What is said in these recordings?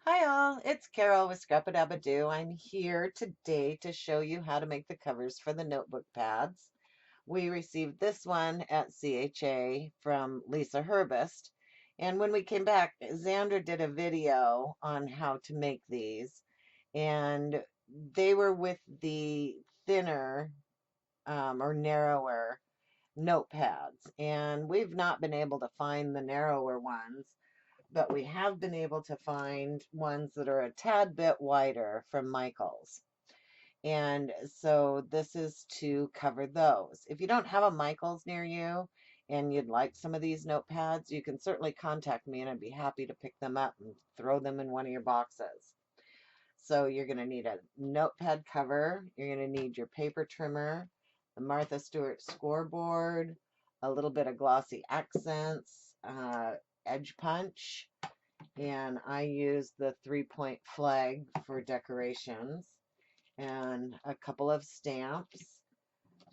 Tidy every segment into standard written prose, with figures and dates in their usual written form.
Hi all, it's Carol with Scrap-a-Dab-a-Doo. I'm here today to show you how to make the covers for the notebook pads. We received this one at CHA from Lisa Herbst, and when we came back, Xandra did a video on how to make these, and they were with the thinner or narrower notepads, and we've not been able to find the narrower ones, but we have been able to find ones that are a tad bit wider from Michael's. And so this is to cover those. If you don't have a Michael's near you and you'd like some of these notepads, you can certainly contact me and I'd be happy to pick them up and throw them in one of your boxes. So you're going to need a notepad cover, you're going to need your paper trimmer, the Martha Stewart scoreboard, a little bit of glossy accents, edge punch, and I use the 3-point flag for decorations, and a couple of stamps,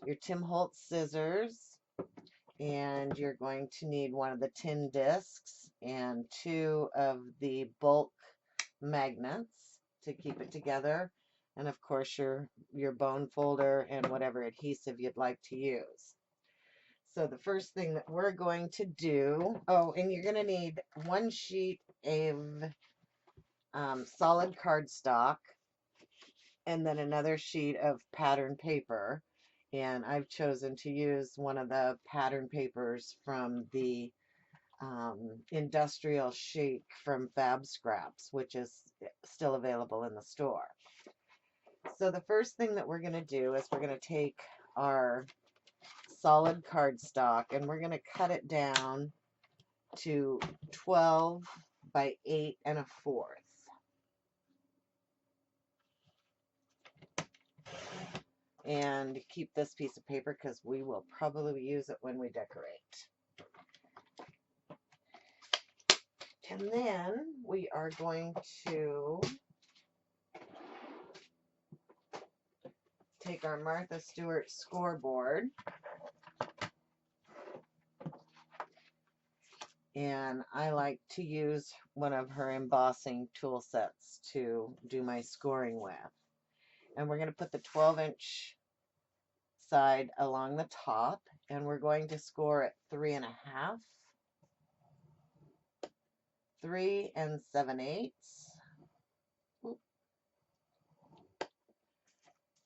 your Tim Holtz scissors, and you're going to need one of the tin discs and two of the bulk magnets to keep it together, and of course your bone folder and whatever adhesive you'd like to use. So the first thing that we're going to do, oh, and you're going to need one sheet of solid cardstock and then another sheet of pattern paper. And I've chosen to use one of the pattern papers from the industrial sheet from Fab Scraps, which is still available in the store. So the first thing that we're going to do is we're going to take our solid cardstock and we're going to cut it down to 12 by 8 1/4. And keep this piece of paper because we will probably use it when we decorate. And then we are going to take our Martha Stewart scoreboard, and I like to use one of her embossing tool sets to do my scoring with. And we're going to put the 12-inch side along the top, and we're going to score at 3 1/2, 3 7/8,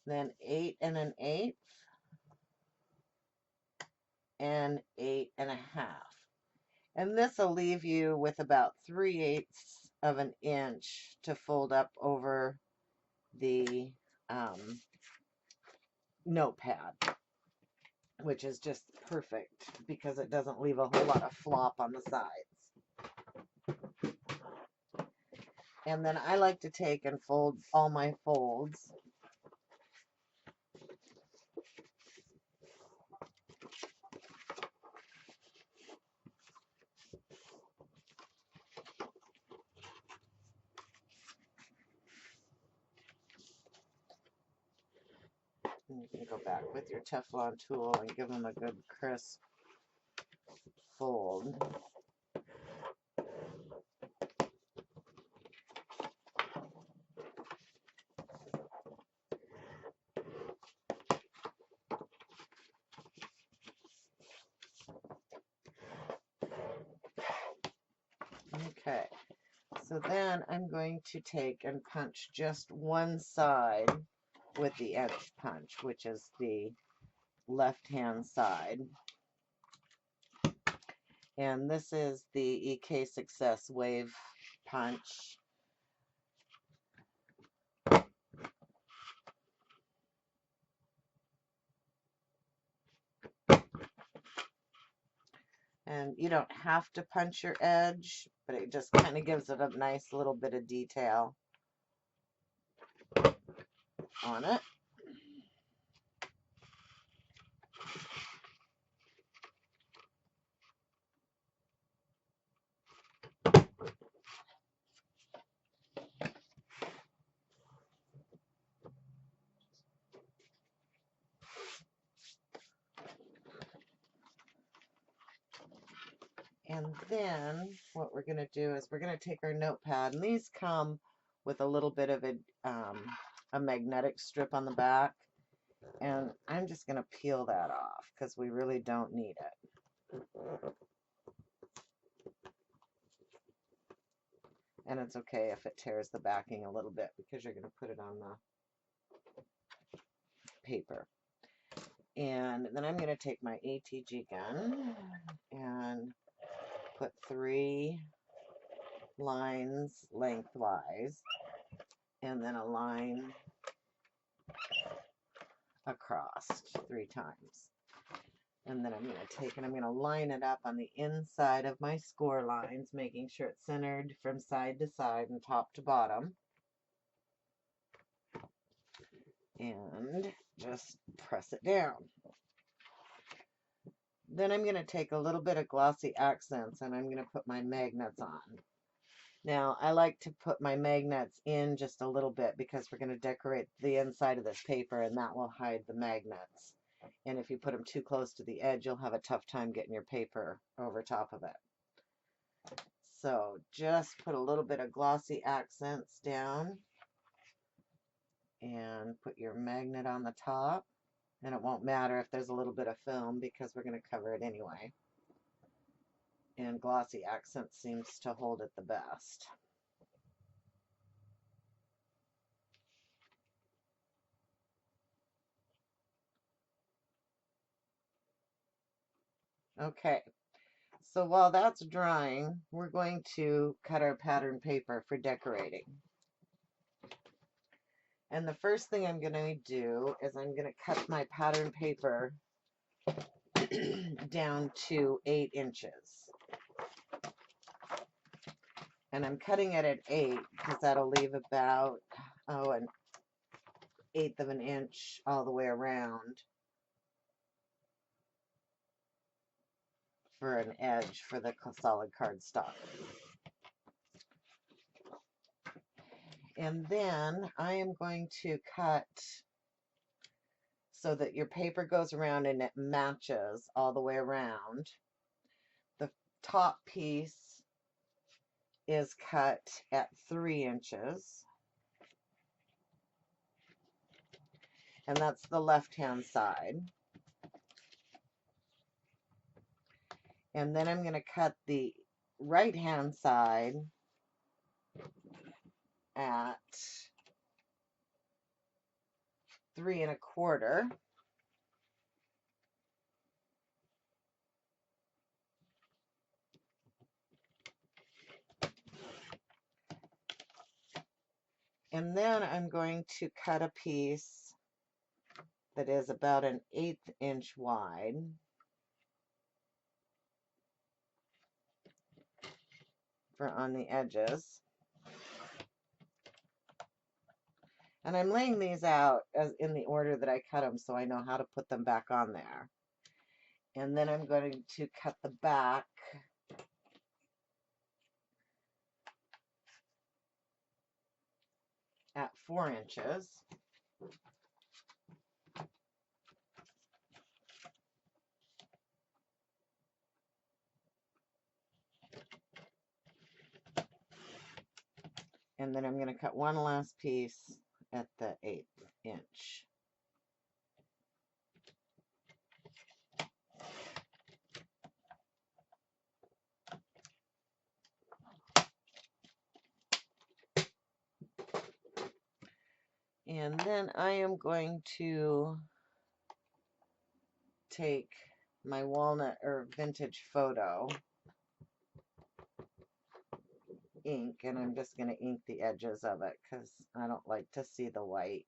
then 8 1/8, and 8 1/2. And this will leave you with about 3/8 of an inch to fold up over the notepad, which is just perfect because it doesn't leave a whole lot of flop on the sides. And then I like to take and fold all my folds and you can go back with your Teflon tool and give them a good crisp fold. Okay, so then I'm going to take and punch just one side with the edge punch, which is the left-hand side. And this is the EK Success Wave Punch. And you don't have to punch your edge, but it just kind of gives it a nice little bit of detail on it. And then what we're going to do is we're going to take our notepad, and these come with a little bit of a magnetic strip on the back, and I'm just going to peel that off because we really don't need it. And it's okay if it tears the backing a little bit because you're going to put it on the paper. And then I'm going to take my ATG gun and put 3 lines lengthwise and then a line across 3 times. And then I'm going to take and I'm going to line it up on the inside of my score lines, making sure it's centered from side to side and top to bottom. And just press it down. Then I'm going to take a little bit of glossy accents and I'm going to put my magnets on. Now, I like to put my magnets in just a little bit because we're going to decorate the inside of this paper and that will hide the magnets. And if you put them too close to the edge, you'll have a tough time getting your paper over top of it. So just put a little bit of glossy accents down and put your magnet on the top. And it won't matter if there's a little bit of film because we're going to cover it anyway. And glossy accent seems to hold it the best. Okay, so while that's drying, we're going to cut our pattern paper for decorating. And the first thing I'm going to do is I'm going to cut my pattern paper down to 8 inches. And I'm cutting it at 8 because that'll leave about, an 1/8 of an inch all the way around for an edge for the solid cardstock. And then I am going to cut so that your paper goes around and it matches all the way around. The top piece is cut at 3 inches. And that's the left-hand side. And then I'm going to cut the right-hand side at 3 1/4. And then I'm going to cut a piece that is about an 1/8 inch wide. For on the edges. And I'm laying these out as in the order that I cut them so I know how to put them back on there. And then I'm going to cut the back at 4 inches. And then I'm going to cut one last piece at the 1/8 inch. And then I am going to take my walnut or vintage photo ink, and I'm just going to ink the edges of it because I don't like to see the white.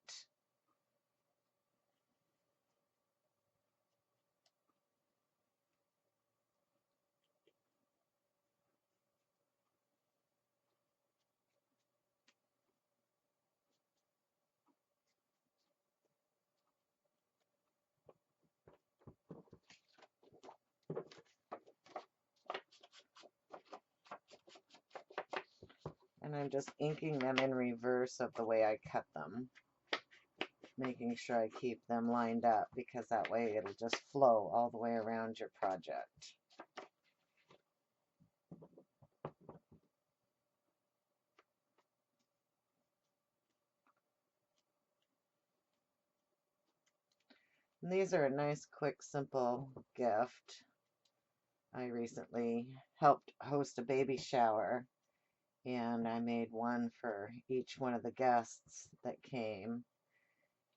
And I'm just inking them in reverse of the way I cut them, making sure I keep them lined up because that way it'll just flow all the way around your project. And these are a nice, quick, simple gift. I recently helped host a baby shower, and I made one for each one of the guests that came.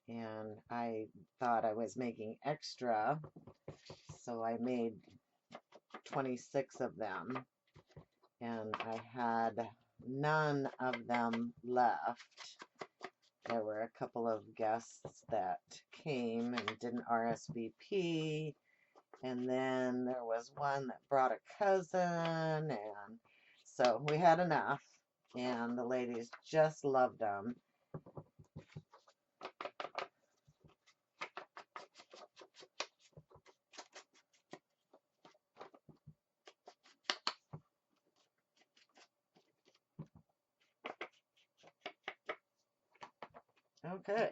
And I thought I was making extra, so I made 26 of them, and I had none of them left. There were a couple of guests that came and didn't RSVP, and then there was one that brought a cousin, and so we had enough, and the ladies just loved them. Okay.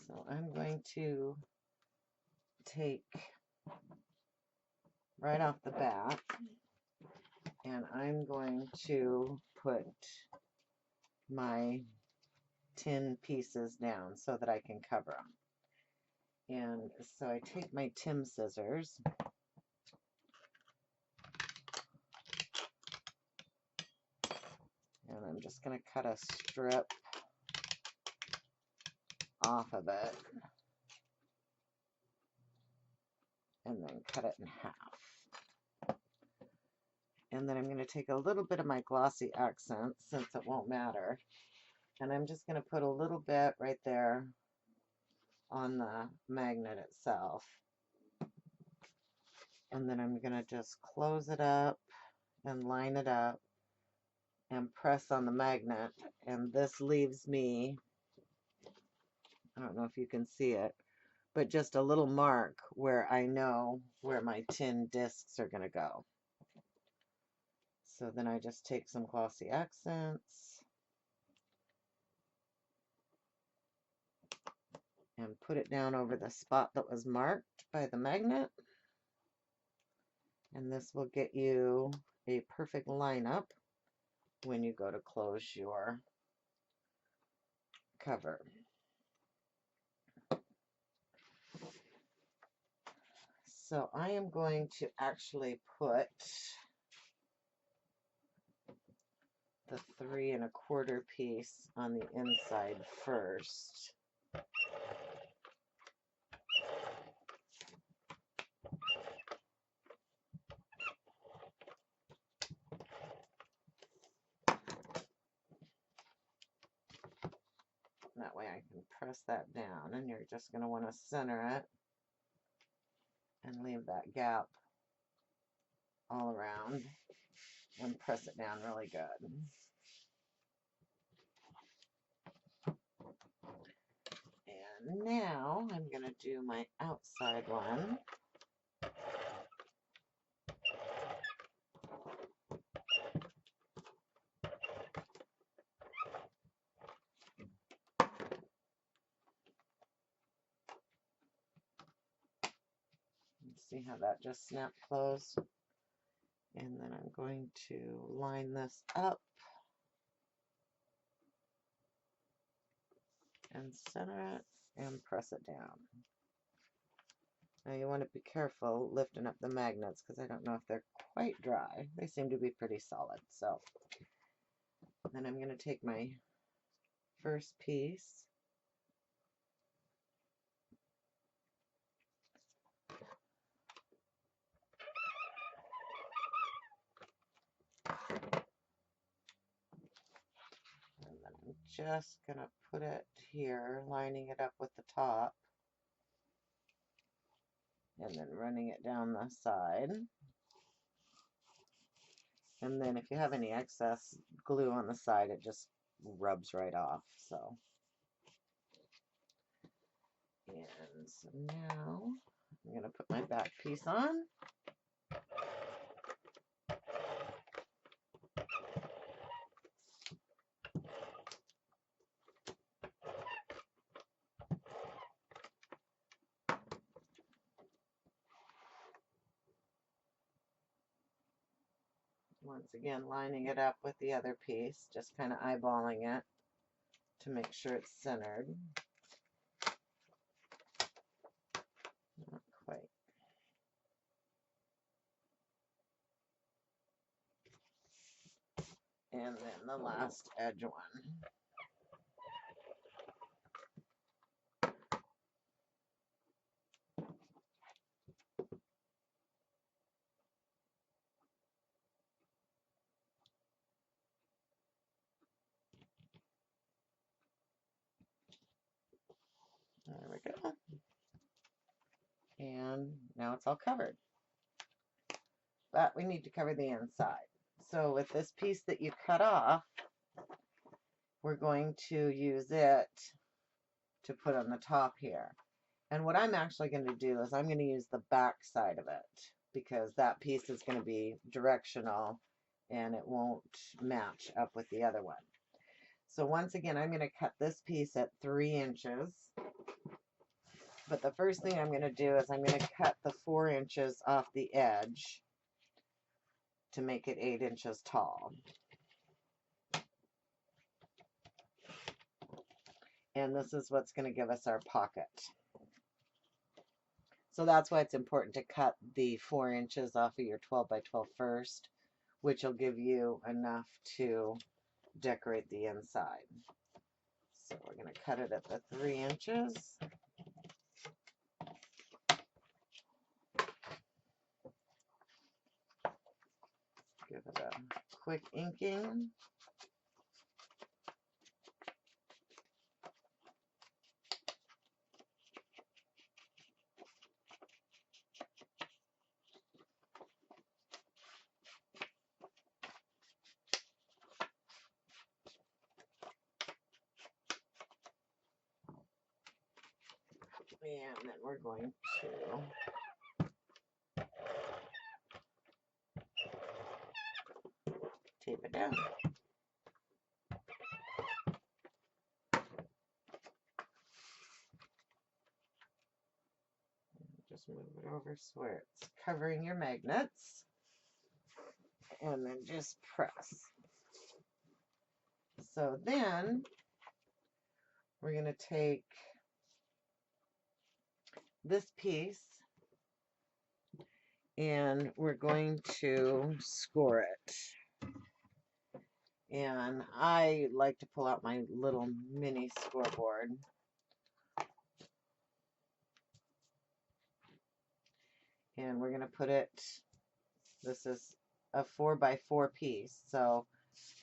So I'm going to take right off the bat, and I'm going to put my tin pieces down so that I can cover them. And so I take my Tim scissors, and I'm just going to cut a strip off of it, and then cut it in half. And then I'm going to take a little bit of my glossy accent, since it won't matter, and I'm just going to put a little bit right there on the magnet itself. And then I'm going to just close it up and line it up and press on the magnet. And this leaves me, I don't know if you can see it, but just a little mark where I know where my tin discs are going to go. So then I just take some glossy accents and put it down over the spot that was marked by the magnet. And this will get you a perfect lineup when you go to close your cover. So I am going to actually put the 3 1/4 piece on the inside first. That way I can press that down, and you're just going to want to center it and leave that gap all around and press it down really good. And now I'm going to do my outside one. See how that just snapped closed? And then I'm going to line this up and center it and press it down. Now you want to be careful lifting up the magnets, because I don't know if they're quite dry. They seem to be pretty solid. So then I'm going to take my first piece and then I'm just going to put it here, lining it up with the top, and then running it down the side. And then if you have any excess glue on the side, it just rubs right off. So, and so now I'm going to put my back piece on. Once again, lining it up with the other piece, just kind of eyeballing it. to make sure it's centered. Not quite. And then the last edge one. There we go. And now it's all covered. But we need to cover the inside. So with this piece that you cut off, we're going to use it to put on the top here. And what I'm actually going to do is I'm going to use the back side of it, because that piece is going to be directional and it won't match up with the other one. So once again, I'm going to cut this piece at 3 inches. But the first thing I'm going to do is I'm going to cut the 4 inches off the edge to make it 8 inches tall. And this is what's going to give us our pocket. So that's why it's important to cut the 4 inches off of your 12 by 12 first, which will give you enough to decorate the inside. So we're going to cut it at the 3 inches. Give it a quick inking. And then we're going to tape it down. Just move it over so where it's covering your magnets. And then just press. So then we're going to take this piece and we're going to score it. And I like to pull out my little mini scoreboard. And we're going to put it, this is a 4 by 4 piece, so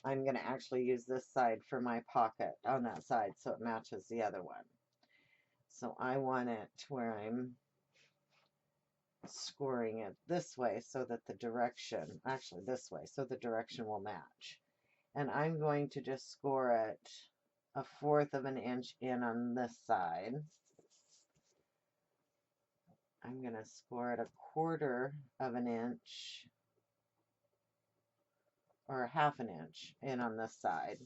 I'm going to actually use this side for my pocket on that side so it matches the other one. So I want it where I'm scoring it this way so that the direction, actually this way, so the direction will match. And I'm going to just score it 1/4 of an inch in on this side. I'm going to score it 1/4 of an inch or 1/2 an inch in on this side.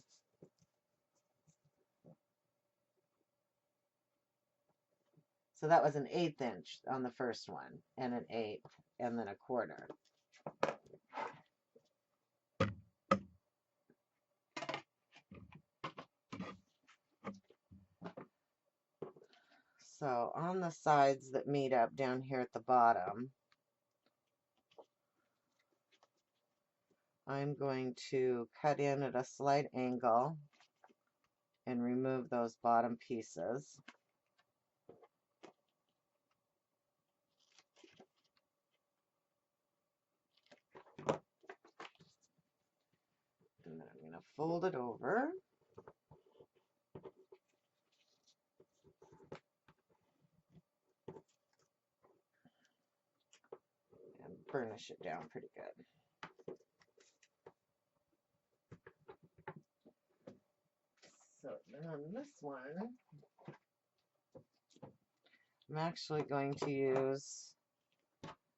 So that was an 1/8 inch on the first one, and an 1/8, and then 1/4. So on the sides that meet up down here at the bottom, I'm going to cut in at a slight angle and remove those bottom pieces. And then I'm going to fold it over. And burnish it down pretty good. So then on this one, I'm actually going to use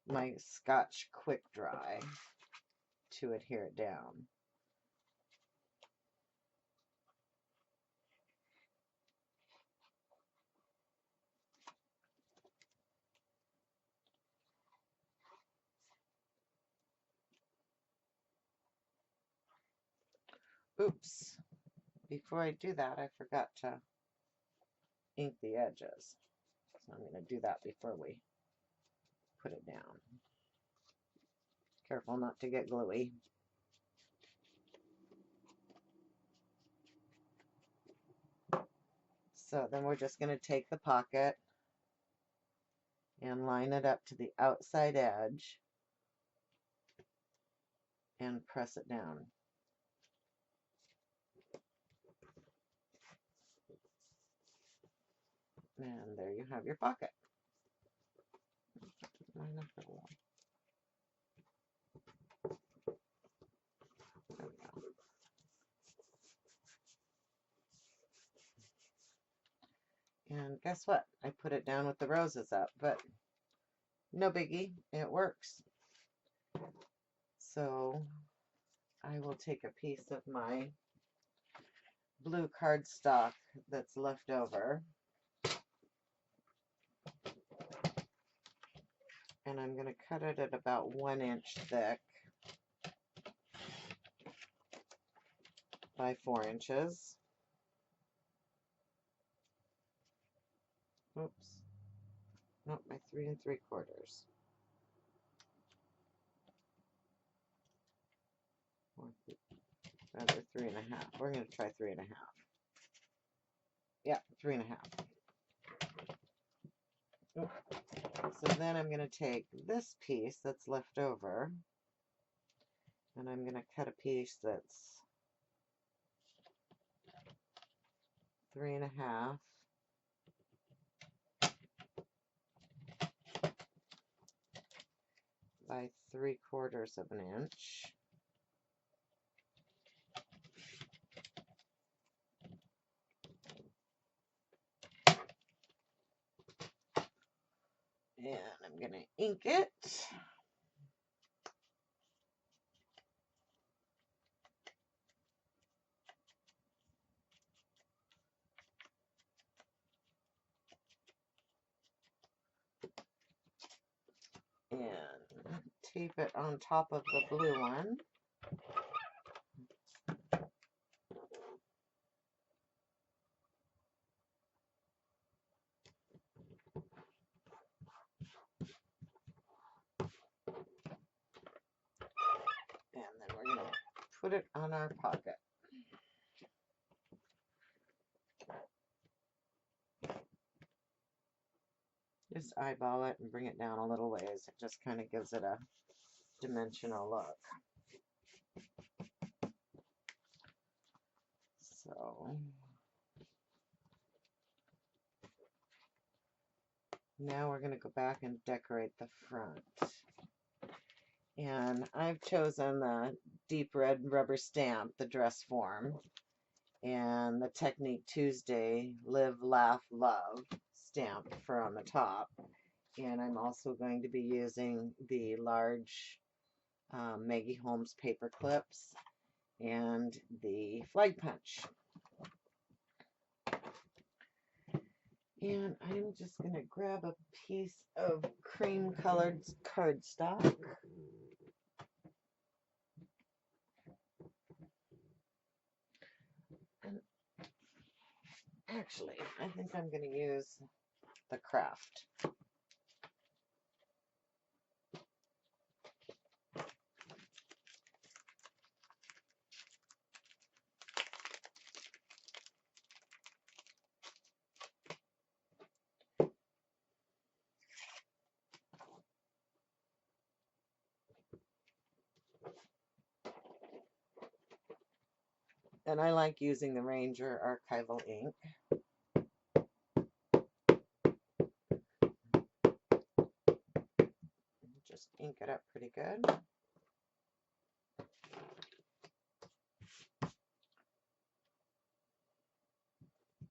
my Scotch Quick Dry to adhere it down. Oops. before I do that, I forgot to ink the edges. So I'm going to do that before we put it down. Careful not to get gluey. So then we're just going to take the pocket and line it up to the outside edge and press it down. And there you have your pocket. Line up a little. There we go. And guess what? I put it down with the roses up, but no biggie, it works. So I will take a piece of my blue cardstock that's left over, and I'm going to cut it at about 1 inch thick by 4 inches. Oops. Nope, by 3 3/4. Rather 3 1/2. We're going to try 3 1/2. Yeah, 3 1/2. So then I'm going to take this piece that's left over, and I'm going to cut a piece that's 3 1/2 by 3/4 of an inch. And I'm going to ink it. And tape it on top of the blue one. And then we're going to put it on our pocket. Just eyeball it and bring it down a little ways. It just kind of gives it a dimensional look. So now we're going to go back and decorate the front. And I've chosen the deep red rubber stamp, the dress form, and the Technique Tuesday Live, Laugh, Love stamp for on the top. And I'm also going to be using the large Maggie Holmes paper clips and the flag punch. And I'm just going to grab a piece of cream colored cardstock. And actually, I think I'm going to use the craft. And I like using the Ranger archival ink. Just ink it up pretty good.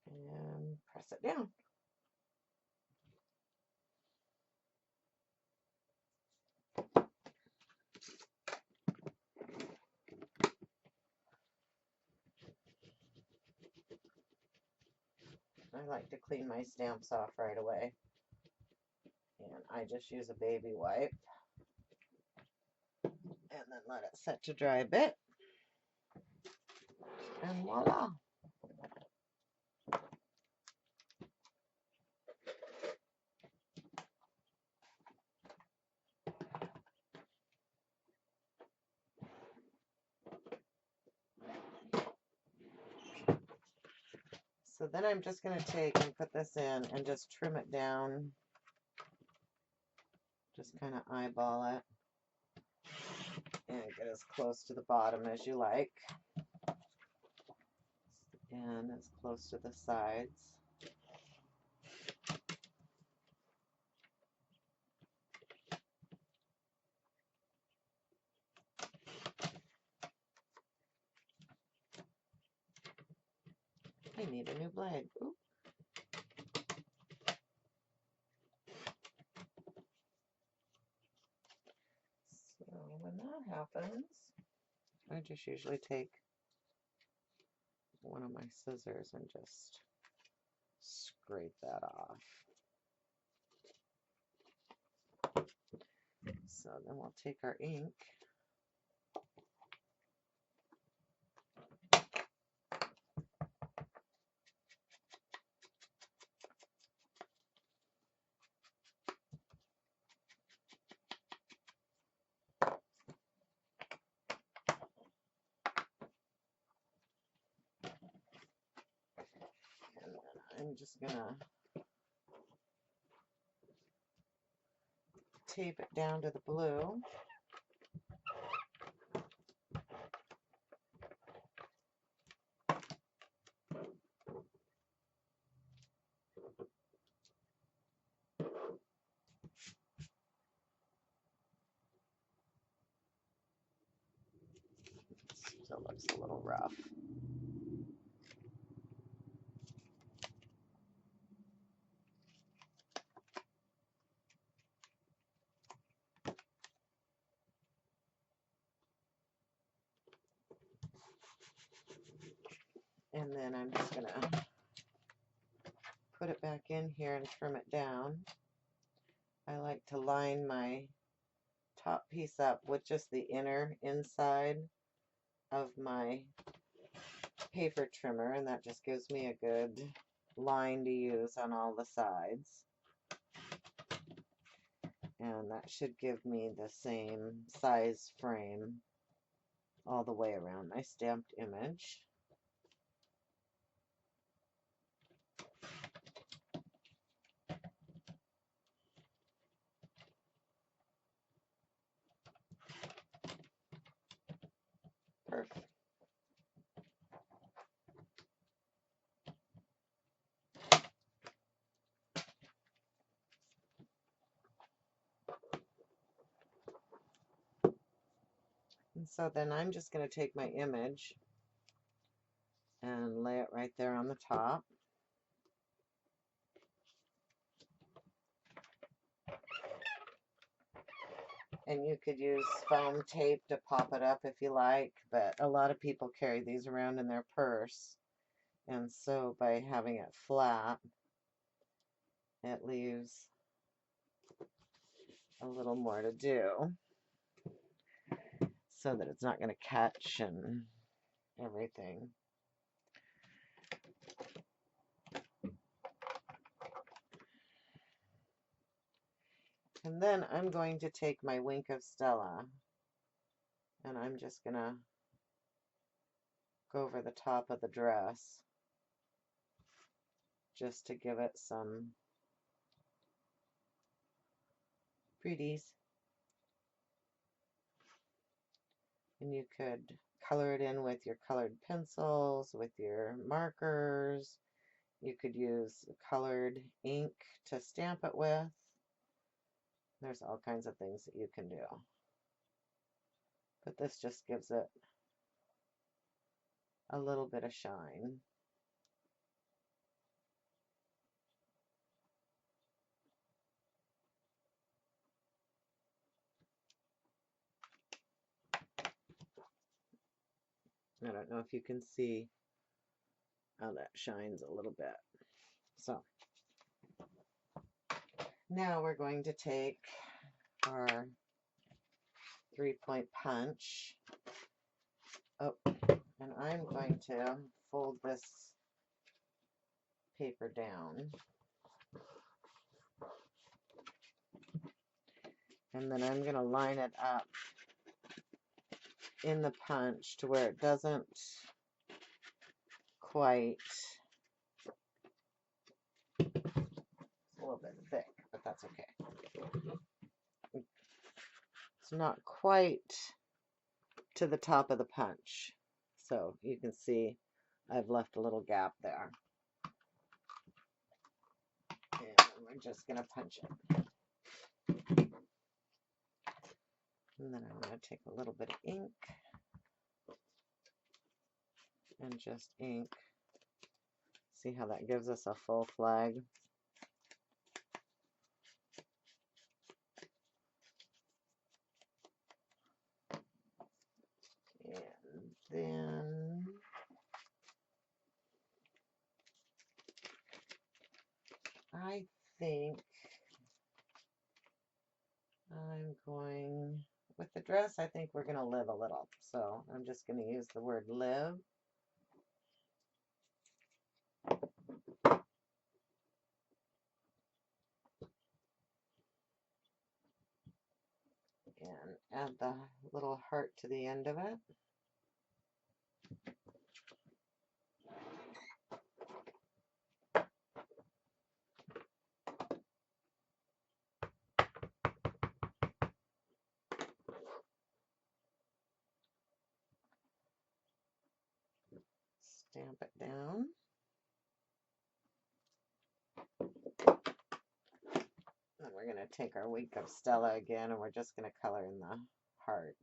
And press it down. I like to clean my stamps off right away. And I just use a baby wipe. And then let it set to dry a bit. And voila! So then I'm just going to take and put this in and just trim it down. Just kind of eyeball it and get as close to the bottom as you like. And as close to the sides. I need a new blade. Ooh. So when that happens, I just usually take one of my scissors and just scrape that off. So then we'll take our ink and then I'm just gonna tape it down to the blue. Still looks a little rough. And then I'm just gonna put it back in here and trim it down. I like to line my top piece up with just the inner inside of my paper trimmer, and that just gives me a good line to use on all the sides. And that should give me the same size frame all the way around my stamped image. Perfect. And so then I'm just going to take my image and lay it right there on the top. And you could use foam tape to pop it up if you like, but a lot of people carry these around in their purse. And so by having it flat, it leaves a little more to do so that it's not going to catch and everything. And then I'm going to take my Wink of Stella and I'm just going to go over the top of the dress just to give it some pretties. And you could color it in with your colored pencils, with your markers. You could use colored ink to stamp it with. There's all kinds of things that you can do. But this just gives it a little bit of shine. I don't know if you can see how that shines a little bit. So now we're going to take our 3-point punch. Oh, and I'm going to fold this paper down. And then I'm going to line it up in the punch to where it doesn't quite little bit thick, but that's okay. It's not quite to the top of the punch. So you can see I've left a little gap there. And we're just going to punch it. And then I'm going to take a little bit of ink and just ink. See how that gives us a full flag? And then I think I'm going, with the dress, I think we're going to live a little. So I'm just going to use the word live. And add the little heart to the end of it. Stamp it down. And we're going to take our wink of Stella again, and we're just going to color in the heart.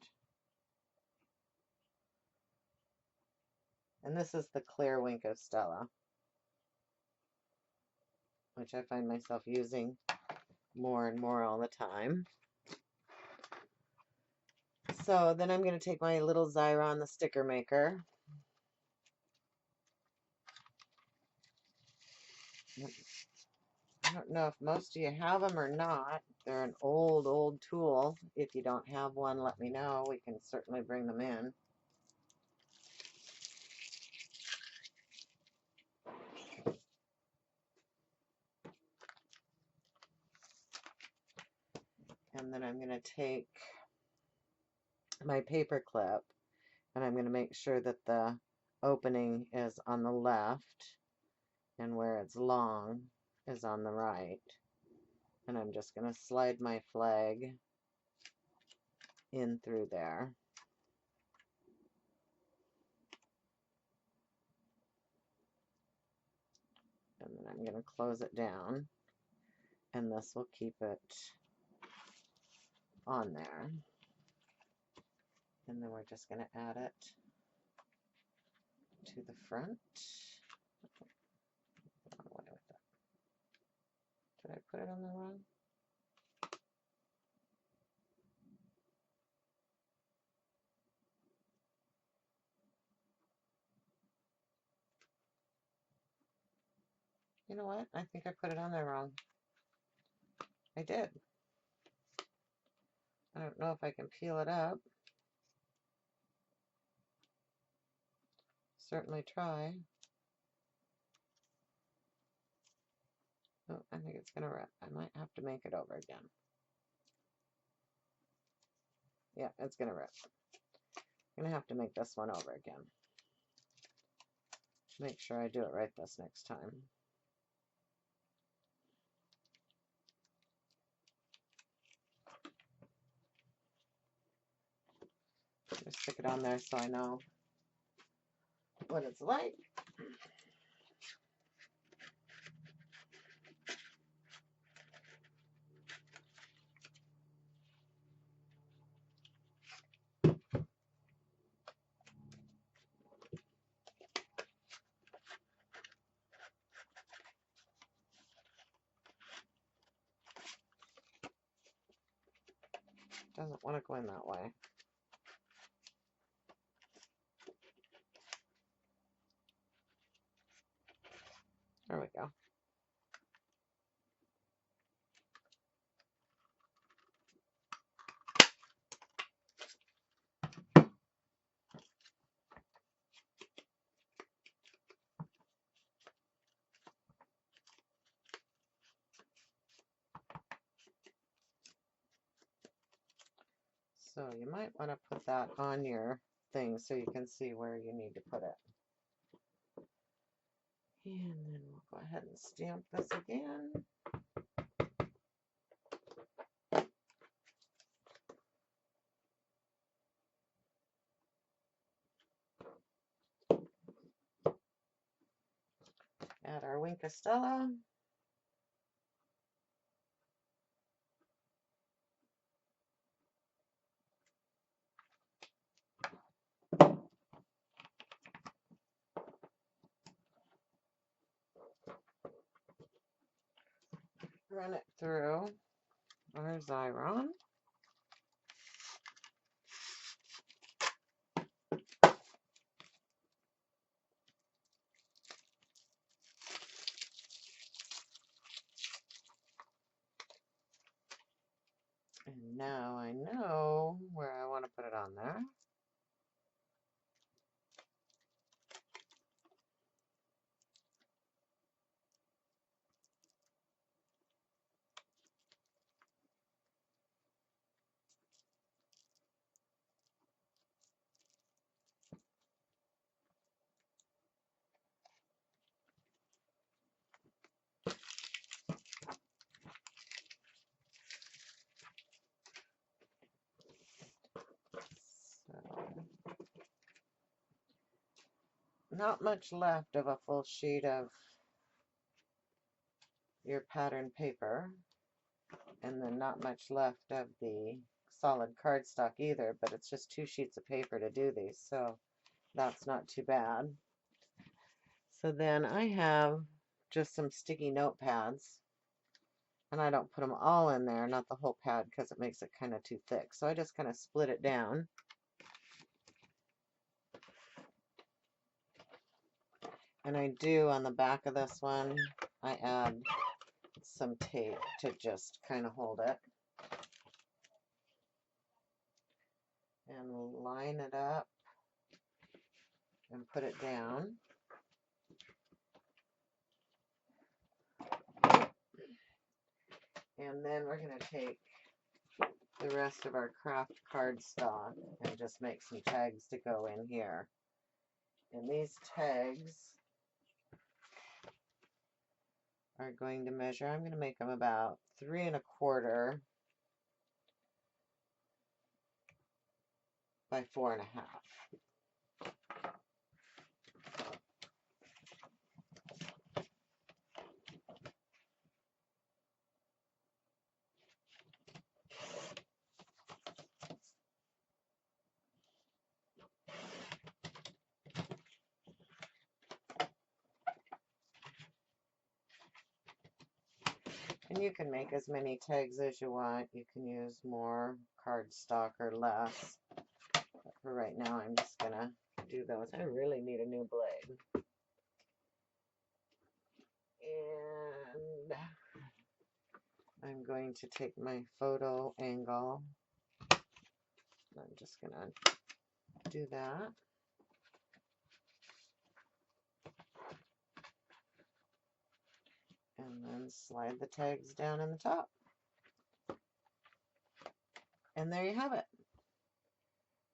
And this is the clear wink of Stella, which I find myself using more and more all the time. So then I'm going to take my little Xyron, the sticker maker. I don't know if most of you have them or not. They're an old tool. If you don't have one, let me know. We can certainly bring them in. And then I'm going to take my paper clip, and I'm going to make sure that the opening is on the left and where it's long is on the right. And I'm just going to slide my flag in through there. And then I'm going to close it down, and this will keep it on there. And then we're just going to add it to the front. Did I put it on the wrong? You know what? I think I put it on there wrong. I did. I don't know if I can peel it up. Certainly try. Oh, I think it's going to rip. I might have to make it over again. Yeah, it's going to rip. I'm going to have to make this one over again. Make sure I do it right this next time. Just stick it on there so I know what it's like. Doesn't want to go in that way. There we go. So you might want to put that on your thing so you can see where you need to put it. And then we'll go ahead and stamp this again. Add our Wink Stella. Run it through our Xyron. And now I know where I want to put it on there. So, not much left of a full sheet of your pattern paper, and then not much left of the solid cardstock either, but it's just 2 sheets of paper to do these, so that's not too bad. So then I have just some sticky notepads, and I don't put them all in there, not the whole pad, because it makes it kind of too thick. So I just kind of split it down. And I do, on the back of this one, I add some tape to just kind of hold it. And line it up and put it down. And then we're going to take the rest of our craft cardstock and just make some tags to go in here. And these tags are going to measure, I'm going to make them about 3 1/4 by 4 1/2. And you can make as many tags as you want. You can use more cardstock or less. But for right now, I'm just going to do those. I really need a new blade. And I'm going to take my photo angle. I'm just going to do that. And then slide the tags down in the top. And there you have it.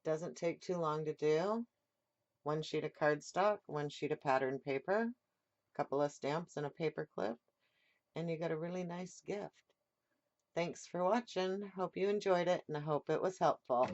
Doesn't take too long to do. 1 sheet of cardstock, 1 sheet of pattern paper, a couple of stamps, and a paper clip. And you got a really nice gift. Thanks for watching. Hope you enjoyed it, and I hope it was helpful.